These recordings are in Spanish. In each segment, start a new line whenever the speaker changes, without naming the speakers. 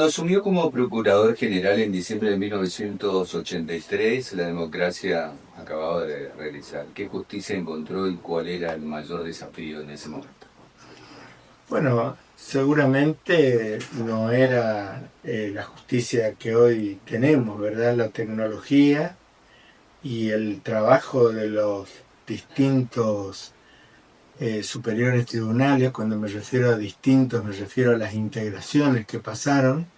Cuando asumió como procurador general en diciembre de 1983, la democracia acababa de realizar. ¿Qué justicia encontró y cuál era el mayor desafío en ese momento?
Bueno, seguramente no era la justicia que hoy tenemos, ¿verdad? La tecnología y el trabajo de los distintos superiores tribunales. Cuando me refiero a distintos, me refiero a las integraciones que pasaron,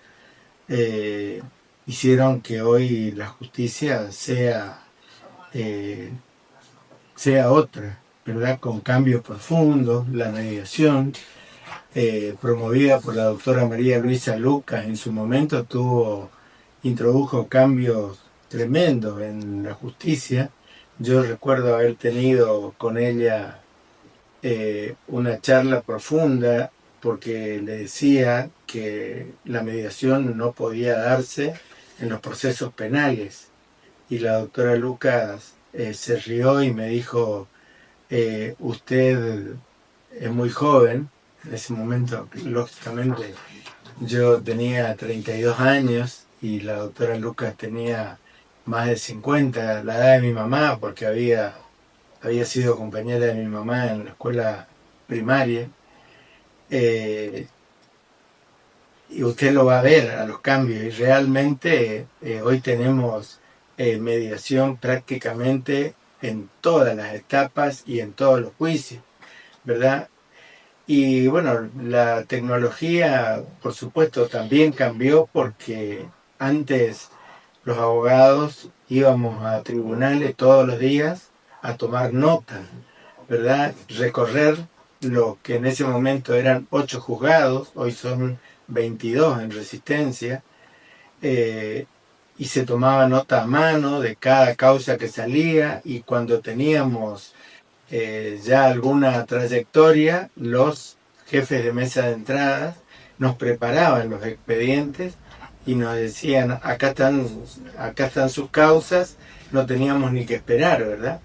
eh, hicieron que hoy la justicia eh, sea otra, ¿verdad? Con cambios profundos, la mediación, promovida por la doctora María Luisa Lucas, en su momento introdujo cambios tremendos en la justicia. Yo recuerdo haber tenido con ella una charla profunda porque le decía que la mediación no podía darse en los procesos penales. Y la doctora Lucas se rió y me dijo, usted es muy joven. En ese momento, lógicamente, yo tenía 32 años y la doctora Lucas tenía más de 50, la edad de mi mamá, porque había sido compañera de mi mamá en la escuela primaria. Y usted lo va a ver a los cambios. Y realmente hoy tenemos mediación prácticamente en todas las etapas y en todos los juicios, ¿verdad? Y bueno, la tecnología, por supuesto, también cambió porque antes los abogados íbamos a tribunales todos los días a tomar notas, ¿verdad? Recorrer lo que en ese momento eran 8 juzgados, hoy son 22 en Resistencia, y se tomaba nota a mano de cada causa que salía, y cuando teníamos ya alguna trayectoria, los jefes de mesa de entradas nos preparaban los expedientes y nos decían, acá están sus causas, no teníamos ni que esperar, ¿verdad?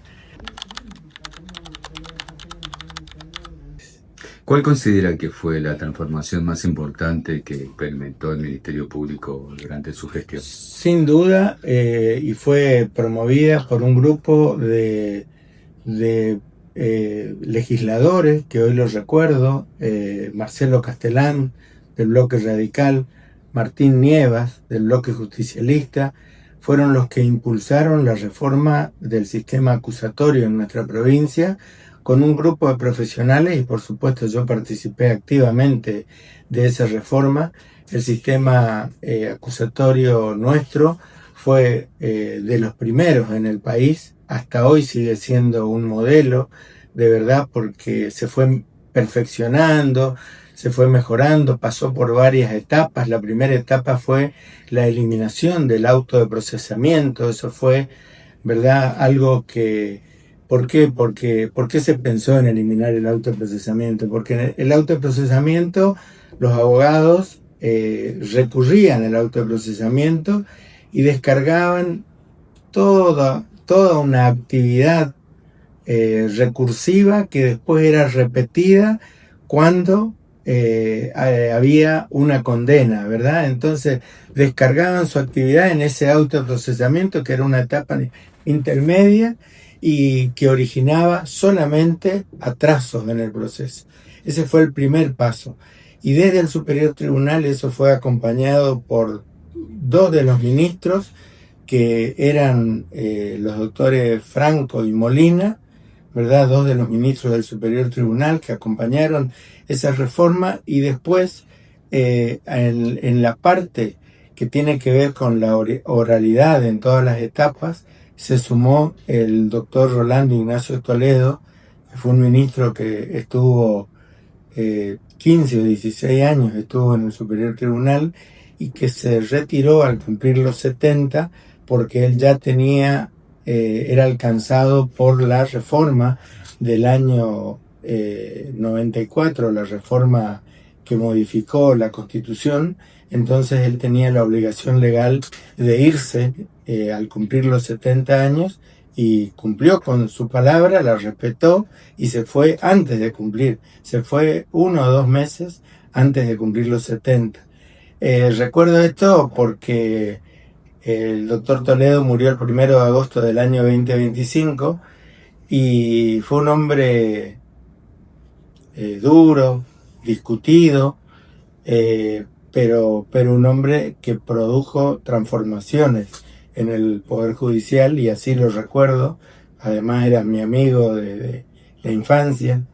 ¿Cuál considera que fue la transformación más importante que experimentó el Ministerio Público durante su gestión?
Sin duda, y fue promovida por un grupo de legisladores, que hoy los recuerdo, Marcelo Castellán, del Bloque Radical, Martín Nievas, del Bloque Justicialista, fueron los que impulsaron la reforma del sistema acusatorio en nuestra provincia, con un grupo de profesionales, y por supuesto yo participé activamente de esa reforma. El sistema acusatorio nuestro fue de los primeros en el país, hasta hoy sigue siendo un modelo, de verdad, porque se fue perfeccionando, se fue mejorando, pasó por varias etapas. La primera etapa fue la eliminación del auto de procesamiento. Eso fue, ¿verdad?, algo que... ¿Por qué? ¿Por qué se pensó en eliminar el auto de procesamiento? Porque el auto de procesamiento, los abogados recurrían al auto de procesamiento y descargaban toda una actividad recursiva que después era repetida cuando había una condena, ¿verdad? Entonces descargaban su actividad en ese autoprocesamiento, que era una etapa intermedia y que originaba solamente atrasos en el proceso. Ese fue el primer paso. Y desde el Superior Tribunal eso fue acompañado por 2 de los ministros, que eran los doctores Franco y Molina, ¿verdad? 2 de los ministros del Superior Tribunal que acompañaron esa reforma. Y después, en la parte que tiene que ver con la oralidad en todas las etapas, se sumó el doctor Rolando Ignacio Toledo, que fue un ministro que estuvo 15 o 16 años, estuvo en el Superior Tribunal, y que se retiró al cumplir los 70 porque él ya era alcanzado por la reforma del año 94, la reforma que modificó la Constitución. Entonces él tenía la obligación legal de irse al cumplir los 70 años, y cumplió con su palabra, la respetó y se fue antes de cumplir. Se fue 1 o 2 meses antes de cumplir los 70. Recuerdo esto porque el doctor Toledo murió el 1 de agosto del año 2025 y fue un hombre duro, discutido, pero un hombre que produjo transformaciones en el Poder Judicial, y así lo recuerdo. Además era mi amigo de la infancia.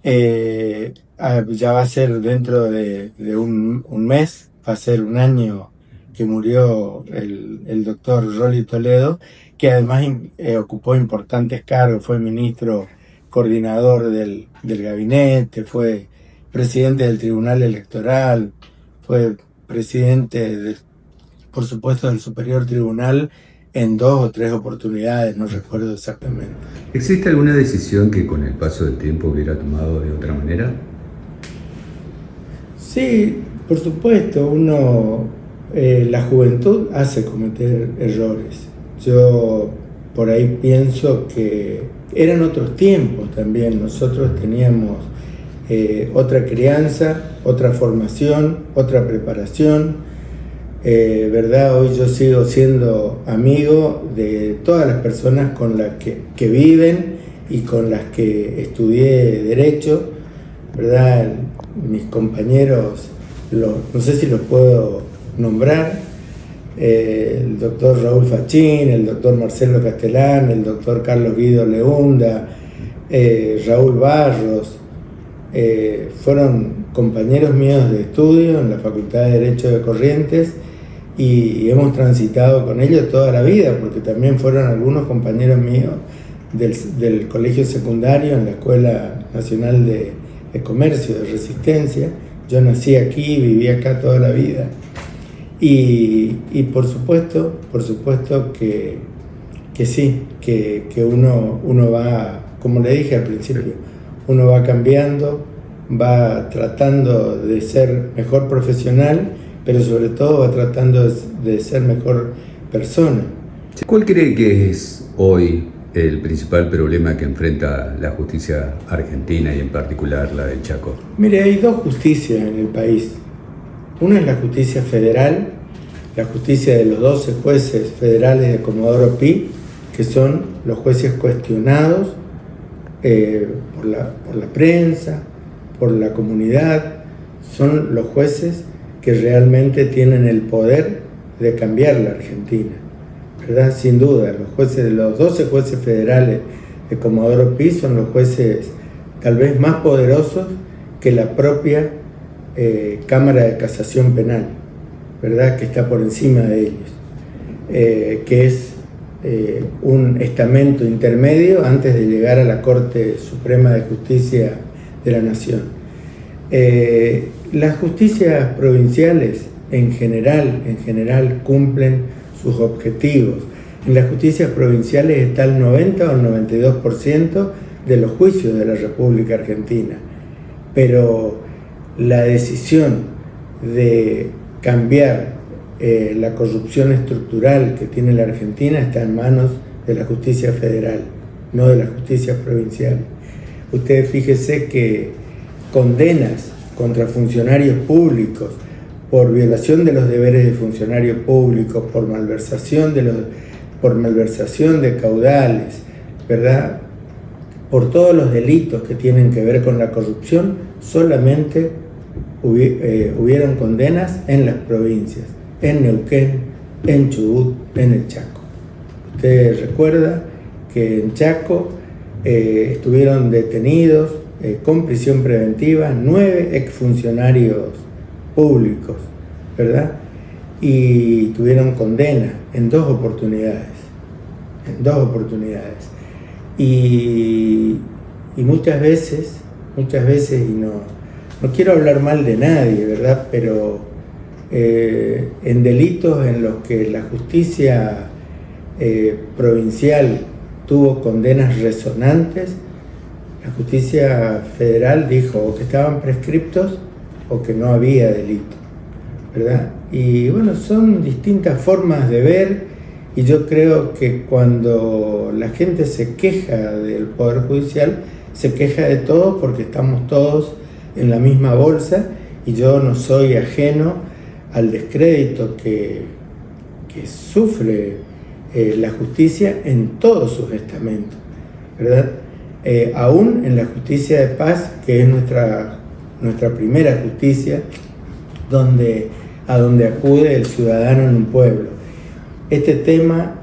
Ya va a ser dentro de un mes, va a ser un año que murió el doctor Rolly Toledo, que además ocupó importantes cargos, fue ministro coordinador del gabinete, fue presidente del Tribunal Electoral, fue presidente, por supuesto, del Superior Tribunal en 2 o 3 oportunidades, no recuerdo exactamente.
¿Existe alguna decisión que con el paso del tiempo hubiera tomado de otra manera?
Sí, por supuesto, la juventud hace cometer errores. Yo por ahí pienso que eran otros tiempos también. Nosotros teníamos otra crianza, otra formación, otra preparación. ¿Verdad? Hoy yo sigo siendo amigo de todas las personas con las que viven y con las que estudié Derecho, ¿verdad? Mis compañeros, no sé si los puedo nombrar, el doctor Raúl Fachín, el doctor Marcelo Castellán, el doctor Carlos Guido Leunda, Raúl Barros, fueron compañeros míos de estudio en la Facultad de Derecho de Corrientes, y hemos transitado con ellos toda la vida, porque también fueron algunos compañeros míos del colegio secundario en la Escuela Nacional de Comercio de Resistencia. Yo nací aquí, viví acá toda la vida, y por supuesto que sí, que uno va, como le dije al principio, uno va cambiando, va tratando de ser mejor profesional, pero sobre todo va tratando de ser mejor persona.
¿Cuál cree que es hoy el principal problema que enfrenta la justicia argentina y en particular la del Chaco?
Mire, hay dos justicias en el país. Una es la justicia federal, la justicia de los 12 jueces federales de Comodoro Pi, que son los jueces cuestionados por la prensa, por la comunidad. Son los jueces que realmente tienen el poder de cambiar la Argentina, ¿verdad? Sin duda, los 12 jueces federales de Comodoro Pi son los jueces tal vez más poderosos que la propia Cámara de Casación Penal, ¿verdad? Que está por encima de ellos, que es un estamento intermedio antes de llegar a la Corte Suprema de Justicia de la Nación. Las justicias provinciales en general cumplen sus objetivos. En las justicias provinciales está el 90 o el 92% de los juicios de la República Argentina, pero la decisión de cambiar la corrupción estructural que tiene la Argentina está en manos de la justicia federal, no de la justicia provincial. Ustedes fíjense que condenas contra funcionarios públicos por violación de los deberes de funcionarios públicos, por malversación de caudales, ¿verdad? Por todos los delitos que tienen que ver con la corrupción, solamente hubieron condenas en las provincias, en Neuquén, en Chubut, en el Chaco. Usted recuerda que en Chaco estuvieron detenidos con prisión preventiva 9 exfuncionarios públicos, ¿verdad? Y tuvieron condena en 2 oportunidades. Y muchas veces, y no quiero hablar mal de nadie, ¿verdad? Pero en delitos en los que la justicia provincial tuvo condenas resonantes, la justicia federal dijo o que estaban prescriptos o que no había delito, ¿verdad? Y bueno, son distintas formas de ver, y yo creo que cuando la gente se queja del Poder Judicial, se queja de todo porque estamos todos en la misma bolsa, y yo no soy ajeno al descrédito que sufre la justicia en todos sus estamentos, ¿verdad? Aún en la justicia de paz, que es nuestra primera justicia, a donde acude el ciudadano en un pueblo. Este tema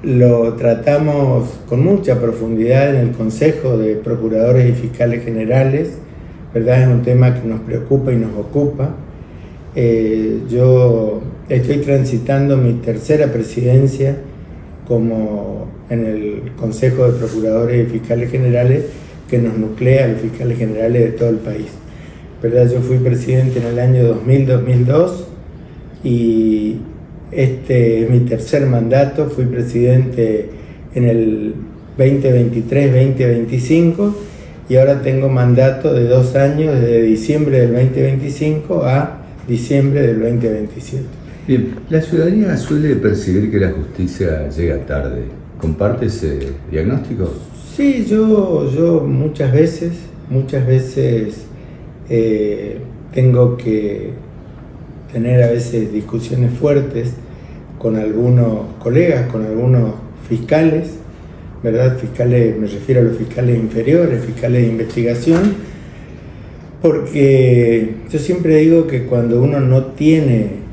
lo tratamos con mucha profundidad en el Consejo de Procuradores y Fiscales Generales, ¿verdad? Es un tema que nos preocupa y nos ocupa. Yo estoy transitando mi tercera presidencia como en el Consejo de Procuradores y Fiscales Generales, que nos nuclea a los fiscales generales de todo el país, ¿verdad? Yo fui presidente en el año 2000-2002 y este es mi tercer mandato. Fui presidente en el 2023-2025 y ahora tengo mandato de 2 años, desde diciembre del 2025 a diciembre del 2027.
Bien, la ciudadanía suele percibir que la justicia llega tarde. ¿Comparte ese diagnóstico?
Sí, yo muchas veces tengo que tener a veces discusiones fuertes con algunos colegas, con algunos fiscales, ¿verdad? Fiscales, me refiero a los fiscales inferiores, fiscales de investigación, porque yo siempre digo que cuando uno no tiene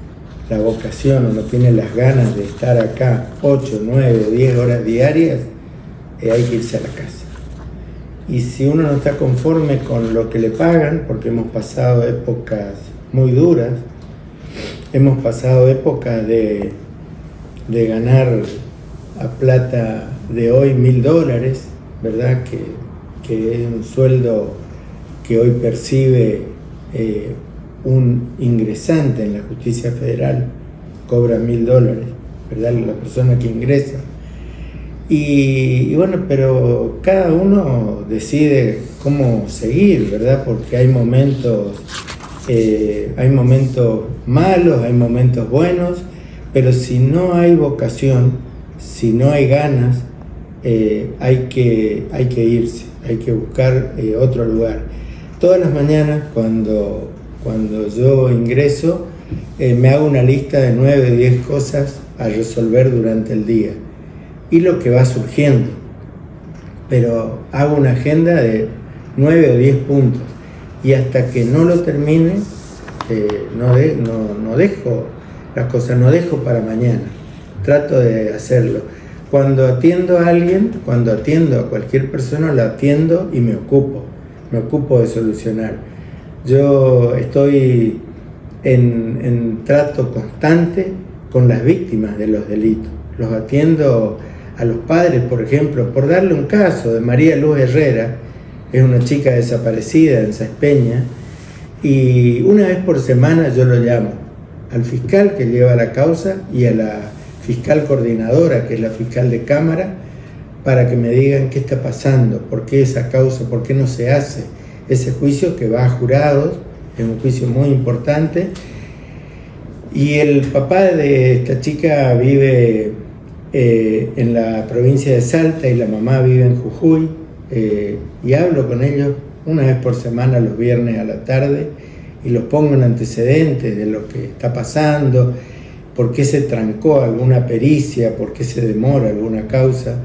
la vocación o no tiene las ganas de estar acá 8, 9, 10 horas diarias, hay que irse a la casa. Y si uno no está conforme con lo que le pagan, porque hemos pasado épocas muy duras, hemos pasado épocas de ganar a plata de hoy $1000, ¿verdad? Que es un sueldo que hoy percibe un ingresante en la justicia federal, cobra $1000, ¿verdad? La persona que ingresa. Y bueno, pero cada uno decide cómo seguir, ¿verdad? Porque hay momentos malos, hay momentos buenos, pero si no hay vocación, si no hay ganas, hay que irse, hay que buscar otro lugar. Todas las mañanas cuando yo ingreso, me hago una lista de 9 o 10 cosas a resolver durante el día y lo que va surgiendo, pero hago una agenda de 9 o 10 puntos y hasta que no lo termine no dejo las cosas, no dejo para mañana, trato de hacerlo. Cuando atiendo a alguien, cuando atiendo a cualquier persona, la atiendo y me ocupo de solucionar. Yo estoy en trato constante con las víctimas de los delitos. Los atiendo a los padres, por ejemplo, por darle un caso de María Luz Herrera, es una chica desaparecida en Sáenz Peña, y una vez por semana yo lo llamo al fiscal que lleva la causa y a la fiscal coordinadora, que es la fiscal de cámara, para que me digan qué está pasando, por qué esa causa, por qué no se hace ese juicio que va a jurados, es un juicio muy importante. Y el papá de esta chica vive en la provincia de Salta y la mamá vive en Jujuy, y hablo con ellos una vez por semana los viernes a la tarde y los pongo en antecedentes de lo que está pasando, por qué se trancó alguna pericia, por qué se demora alguna causa,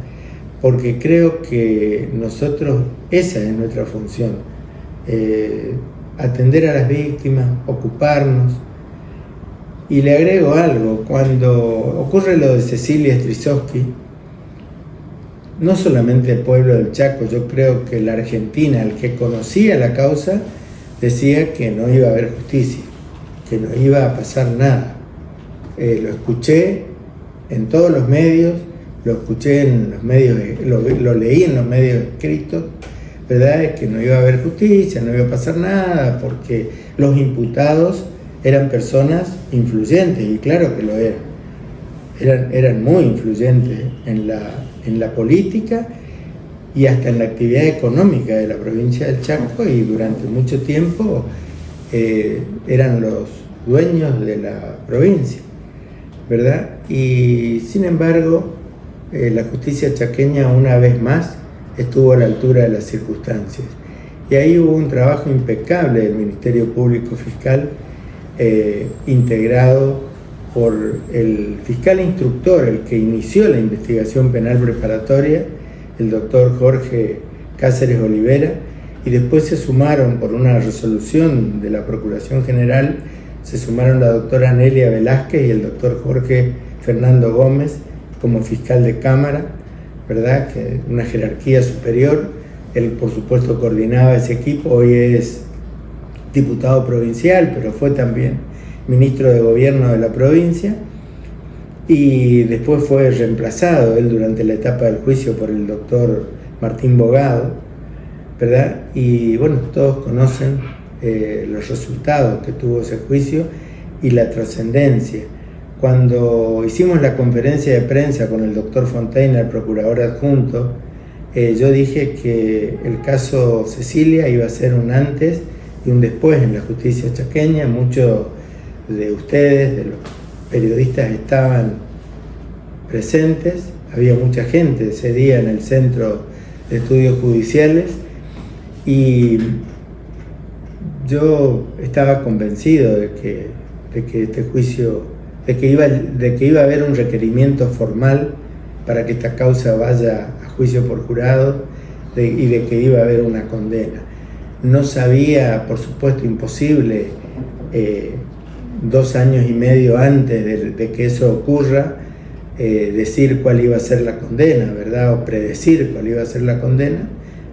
porque creo que nosotros, esa es nuestra función, atender a las víctimas, ocuparnos. Y le agrego algo, cuando ocurre lo de Cecilia Strisowski, no solamente el pueblo del Chaco, yo creo que la Argentina, el que conocía la causa, decía que no iba a haber justicia, que no iba a pasar nada. Lo escuché en todos los medios, lo escuché en los medios, lo leí en los medios escritos, ¿verdad? Es que no iba a haber justicia, no iba a pasar nada, porque los imputados eran personas influyentes, y claro que lo eran muy influyentes en la política y hasta en la actividad económica de la provincia del Chaco, y durante mucho tiempo eran los dueños de la provincia, ¿verdad? Y sin embargo, la justicia chaqueña una vez más estuvo a la altura de las circunstancias. Y ahí hubo un trabajo impecable del Ministerio Público Fiscal integrado por el fiscal instructor, el que inició la investigación penal preparatoria, el doctor Jorge Cáceres Olivera, y después se sumaron, por una resolución de la Procuración General, se sumaron la doctora Nelia Velázquez y el doctor Jorge Fernando Gómez como fiscal de Cámara, ¿verdad? Que una jerarquía superior. Él, por supuesto, coordinaba ese equipo. Hoy es diputado provincial, pero fue también ministro de Gobierno de la provincia, y después fue reemplazado él durante la etapa del juicio por el doctor Martín Bogado, ¿verdad? Y bueno, todos conocen los resultados que tuvo ese juicio y la trascendencia. Cuando hicimos la conferencia de prensa con el doctor Fontaine, el procurador adjunto, yo dije que el caso Cecilia iba a ser un antes y un después en la justicia chaqueña. Muchos de ustedes, de los periodistas, estaban presentes, había mucha gente ese día en el Centro de Estudios Judiciales, y yo estaba convencido de que este juicio, de que iba a haber un requerimiento formal para que esta causa vaya a juicio por jurado, y de que iba a haber una condena. No sabía, por supuesto, imposible 2 años y medio antes de que eso ocurra, decir cuál iba a ser la condena, ¿verdad? O predecir cuál iba a ser la condena,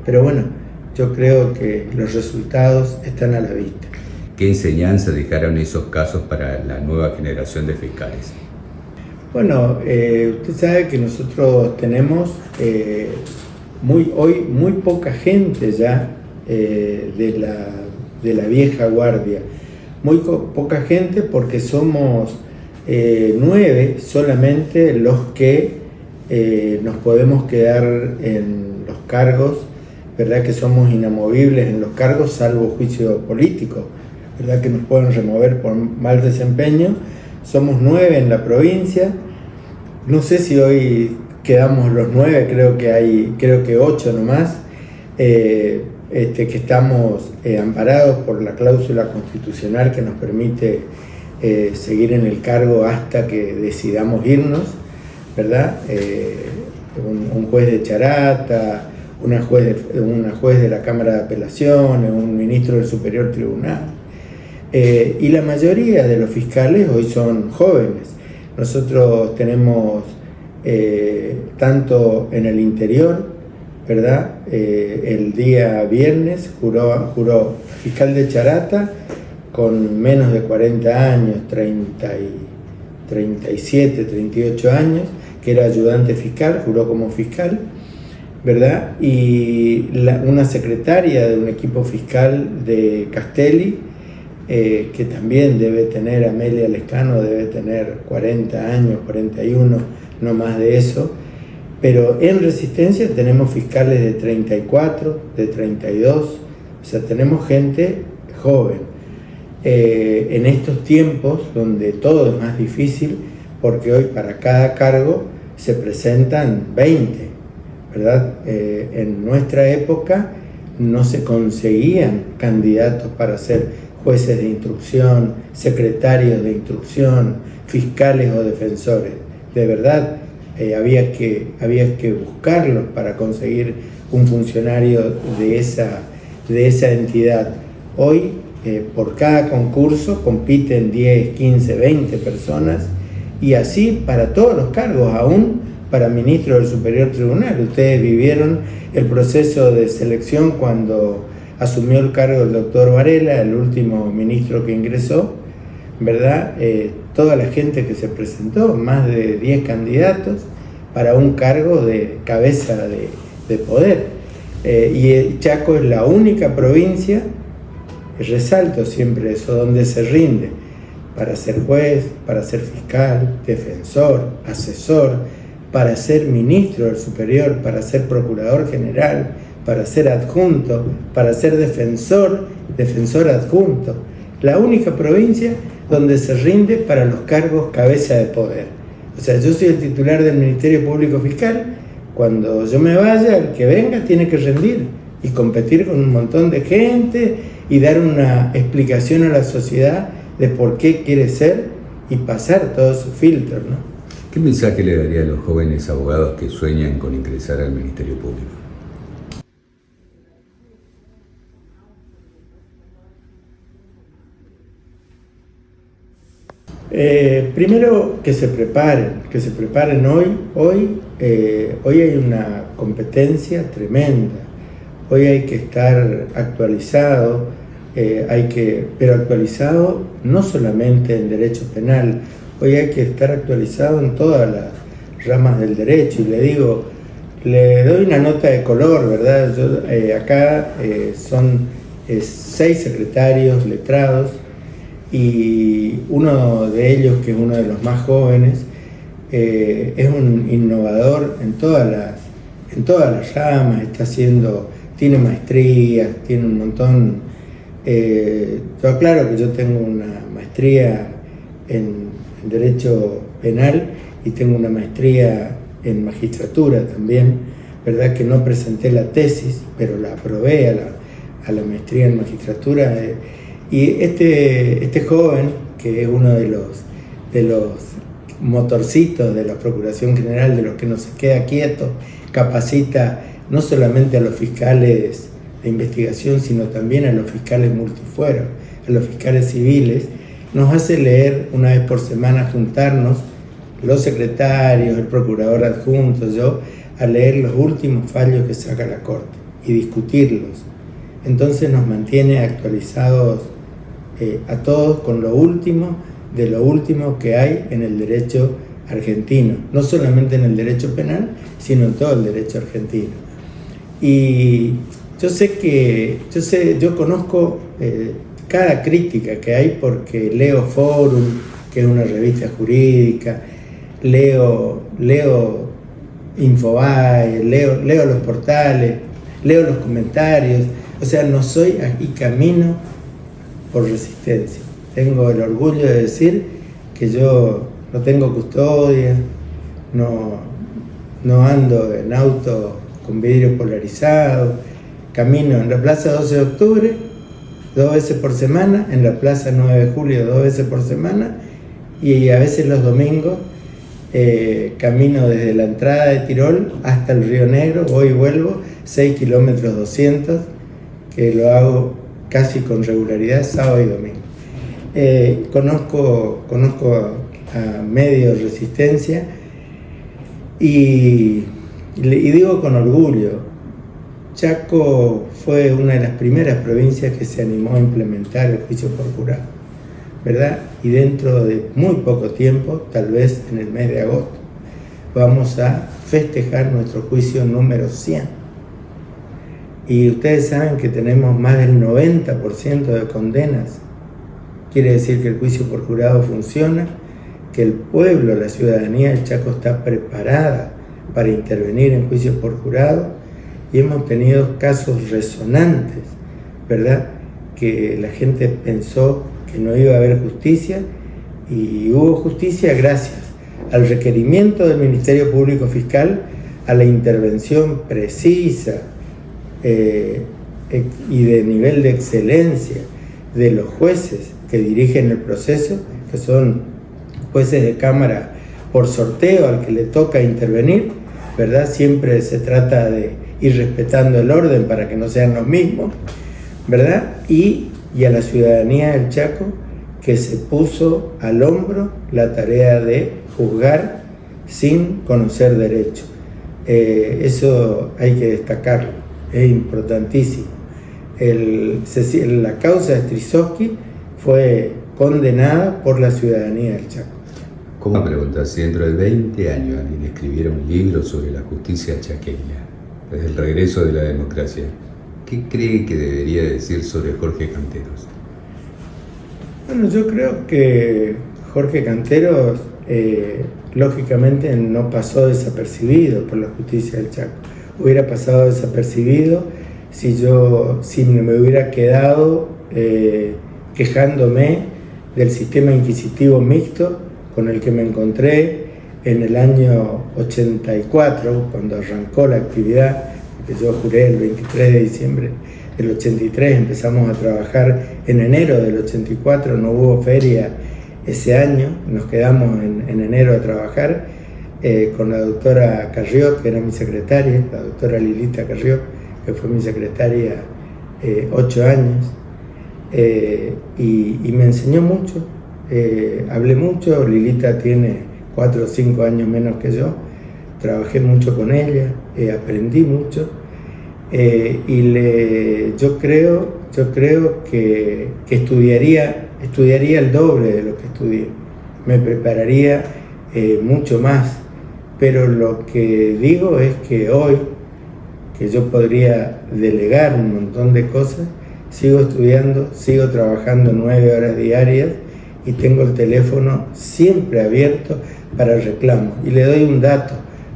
pero bueno, yo creo que los resultados están a la vista.
¿Qué enseñanza dejaron esos casos para la nueva generación de fiscales?
Bueno, usted sabe que nosotros tenemos hoy muy poca gente ya de la vieja guardia, muy poca gente, porque somos 9 solamente los que nos podemos quedar en los cargos, ¿verdad? Que somos inamovibles en los cargos, salvo juicio político, ¿verdad? Que nos pueden remover por mal desempeño. Somos 9 en la provincia. No sé si hoy quedamos los 9, creo que 8 nomás, que estamos amparados por la cláusula constitucional que nos permite seguir en el cargo hasta que decidamos irnos, ¿verdad? Un juez de Charata, una juez de la Cámara de Apelaciones, un ministro del Superior Tribunal. Y la mayoría de los fiscales hoy son jóvenes. Nosotros tenemos, tanto en el interior, ¿verdad? El día viernes juró fiscal de Charata con menos de 40 años, 37, 38 años, que era ayudante fiscal, juró como fiscal, ¿verdad? Y una secretaria de un equipo fiscal de Castelli, que también debe tener, Amelia Lescano, debe tener 40 años, 41, no más de eso. Pero en Resistencia tenemos fiscales de 34, de 32, o sea, tenemos gente joven. En estos tiempos donde todo es más difícil, porque hoy para cada cargo se presentan 20, ¿verdad? En nuestra época no se conseguían candidatos para ser jueces de instrucción, secretarios de instrucción, fiscales o defensores. De verdad, había que buscarlos para conseguir un funcionario de esa entidad. Hoy, por cada concurso compiten 10, 15, 20 personas, y así para todos los cargos, aún para ministro del Superior Tribunal. Ustedes vivieron el proceso de selección cuando asumió el cargo el doctor Varela, el último ministro que ingresó, ¿verdad? Toda la gente que se presentó, más de 10 candidatos para un cargo de cabeza de poder. Y Chaco es la única provincia, resalto siempre eso, donde se rinde para ser juez, para ser fiscal, defensor, asesor, para ser ministro del Superior, para ser procurador general, para ser adjunto, para ser defensor adjunto. La única provincia donde se rinde para los cargos cabeza de poder. O sea, yo soy el titular del Ministerio Público Fiscal. Cuando yo me vaya, el que venga tiene que rendir y competir con un montón de gente y dar una explicación a la sociedad de por qué quiere ser y pasar todos sus filtros, ¿no?
¿Qué mensaje le daría a los jóvenes abogados que sueñan con ingresar al Ministerio Público?
Primero que se preparen hoy. Hoy hay una competencia tremenda. Hoy hay que estar actualizado, pero actualizado no solamente en derecho penal, hoy hay que estar actualizado en todas las ramas del derecho. Y le doy una nota de color, ¿verdad? Acá son 6 secretarios letrados, y uno de ellos, que es uno de los más jóvenes, es un innovador en todas las ramas, tiene maestrías, tiene un montón. Yo aclaro que yo tengo una maestría en Derecho Penal y tengo una maestría en Magistratura también, ¿verdad? Que no presenté la tesis, pero la aprobé a la maestría en Magistratura. Y este joven, que es uno de los motorcitos de la Procuración General, de los que no se queda quieto, capacita no solamente a los fiscales de investigación, sino también a los fiscales multifueros, a los fiscales civiles. Nos hace leer una vez por semana, juntarnos, los secretarios, el procurador adjunto, yo, a leer los últimos fallos que saca la Corte y discutirlos. Entonces nos mantiene actualizados a todos con lo último que hay en el derecho argentino, no solamente en el derecho penal, sino en todo el derecho argentino. Y yo conozco cada crítica que hay, porque leo Forum, que es una revista jurídica, leo Infobae, leo los portales, leo los comentarios. O sea, no soy y camino por Resistencia. Tengo el orgullo de decir que yo no tengo custodia, no ando en auto con vidrio polarizado, camino en la Plaza 12 de Octubre 2 veces por semana, en la Plaza 9 de Julio 2 veces por semana, y a veces los domingos camino desde la entrada de Tirol hasta el Río Negro, voy y vuelvo, 6 kilómetros 200, que lo hago casi con regularidad sábado y domingo. Conozco a medio Resistencia y digo con orgullo, Chaco fue una de las primeras provincias que se animó a implementar el juicio por jurado, ¿verdad? Y dentro de muy poco tiempo, tal vez en el mes de agosto, vamos a festejar nuestro juicio número 100. Y ustedes saben que tenemos más del 90% de condenas. Quiere decir que el juicio por jurado funciona, que el pueblo, la ciudadanía del Chaco está preparada para intervenir en juicios por jurado, y hemos tenido casos resonantes, ¿verdad? Que la gente pensó que no iba a haber justicia, y hubo justicia gracias al requerimiento del Ministerio Público Fiscal, a la intervención precisa y de nivel de excelencia de los jueces que dirigen el proceso, que son jueces de cámara por sorteo al que le toca intervenir, ¿verdad? Siempre se trata de ir respetando el orden para que no sean los mismos, ¿verdad? Y a la ciudadanía del Chaco, que se puso al hombro la tarea de juzgar sin conocer derecho. Eso hay que destacarlo. Es importantísimo. La causa de Strisovsky fue condenada por la ciudadanía del Chaco.
¿Cómo preguntar si dentro de 20 años alguien escribiera un libro sobre la justicia chaqueña, desde el regreso de la democracia? ¿Qué cree que debería decir sobre Jorge Canteros?
Bueno, yo creo que Jorge Canteros lógicamente no pasó desapercibido por la justicia del Chaco. Hubiera pasado desapercibido si me hubiera quedado quejándome del sistema inquisitivo mixto con el que me encontré en el año 84, cuando arrancó la actividad que yo juré el 23 de diciembre del 83, empezamos a trabajar en enero del 84, no hubo feria ese año, nos quedamos en enero a trabajar con la doctora Carrió, que era mi secretaria, la doctora Lilita Carrió, que fue mi secretaria 8 años, y me enseñó mucho, hablé mucho. Lilita tiene 4 o 5 años menos que yo, trabajé mucho con ella, aprendí mucho, yo creo que estudiaría el doble de lo que estudié, me prepararía mucho más, pero lo que digo es que hoy, que yo podría delegar un montón de cosas, sigo estudiando, sigo trabajando 9 horas diarias y tengo el teléfono siempre abierto para reclamos. Y le doy un dato: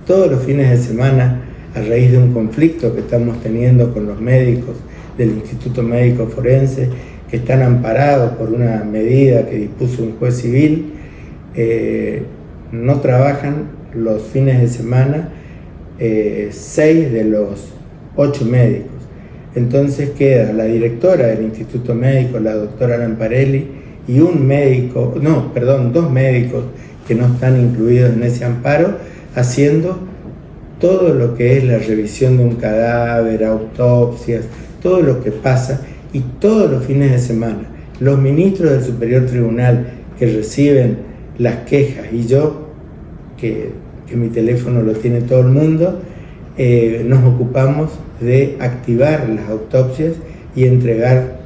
todos los fines de semana, a raíz de un conflicto que estamos teniendo con los médicos del Instituto Médico Forense, que están amparados por una medida que dispuso un juez civil, no trabajan los fines de semana 6 de los 8 médicos. Entonces queda la directora del Instituto Médico, la doctora Lamparelli, y dos médicos que no están incluidos en ese amparo, haciendo todo lo que es la revisión de un cadáver, autopsias, todo lo que pasa, y todos los fines de semana los ministros del Superior Tribunal que reciben las quejas, y yo, que mi teléfono lo tiene todo el mundo, nos ocupamos de activar las autopsias y entregar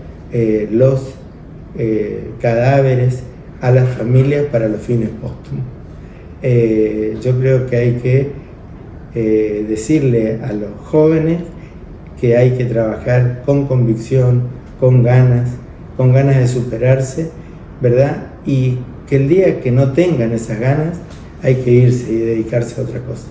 los cadáveres a las familias para los fines póstumos. Yo creo que hay que decirle a los jóvenes que hay que trabajar con convicción, con ganas de superarse, ¿verdad? Y que el día que no tengan esas ganas hay que irse y dedicarse a otra cosa.